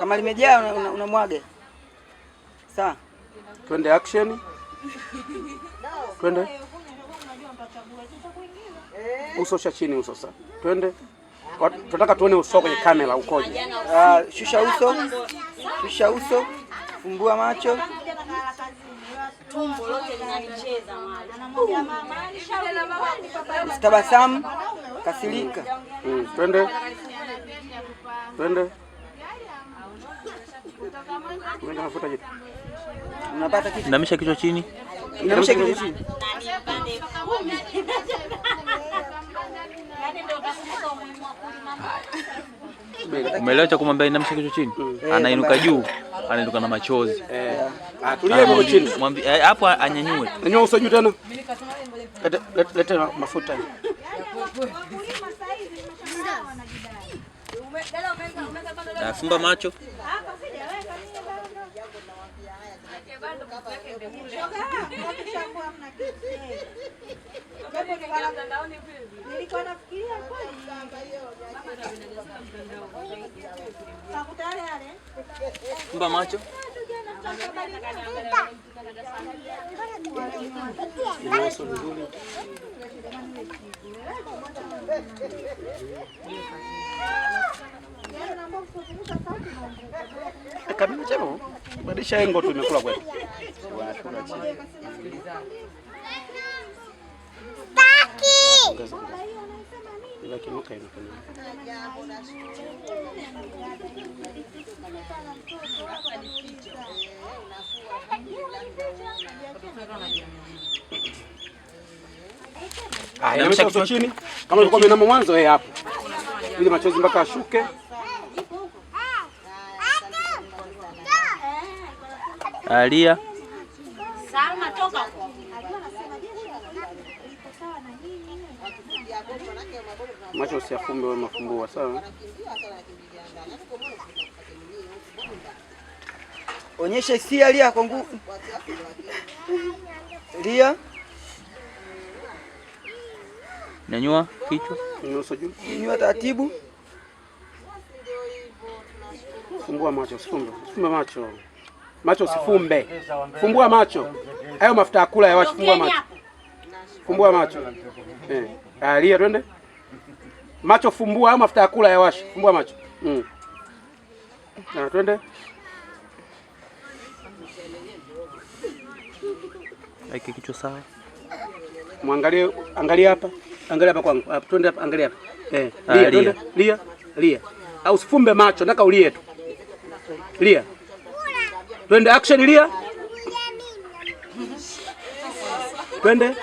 Kama limejaa unamwaga. Sawa. Twende action. Twende. Uso cha chini uso sasa. Twende. Tunataka tuone uso kwenye kamera ukoje. Shusha uso. Shusha uso. Fumbua macho. Tumbo lote linanicheza mali. Tabasamu. Kasirika. Twende. Twende. Unafuta kitu. Unapata kitu. Inamisha kichwa chini. Inamisha kichwa chini. Umeelewa cha kumwambia inamisha kichwa chini? Anainuka juu, anainuka na machozi. Tulie hapo chini. Mwambie hapo anyanyue. Nyanyua uso juu tena. Leta mafuta. Fumba macho. Fumba macho. Kabisa chemo. Badisha engo tu imekula kwetu. Ila kinuka inafanya. Inamisha kichwa chini. Kama ulikuwa umenama mwanzo hapo. Ili machozi mpaka ashuke. Alia. Salma toka huko. Macho usiyafumbe wewe mafumbua sawa? Onyesha hisia Lia kwa nguvu. Lia. Nyanyua kichwa. Nyanyua juu. Nyanyua taratibu. Fumbua macho, usifumbe. Usifumbe macho. Macho usifumbe. Fumbua macho. Hayo mafuta ya kula yawashi, fumbua macho. Fumbua macho. Lia twende. Macho fumbua, hayo mafuta ya kula yawashi, fumbua macho. Twende. Aike kichwa sawa. Muangalie, angalia hapa. Angalia hapa kwangu. Hapa twende hapa, angalia hapa. Lia, twende. Lia. Au usifumbe macho, nataka ulie tu. Lia. Twende action Lia. Twende.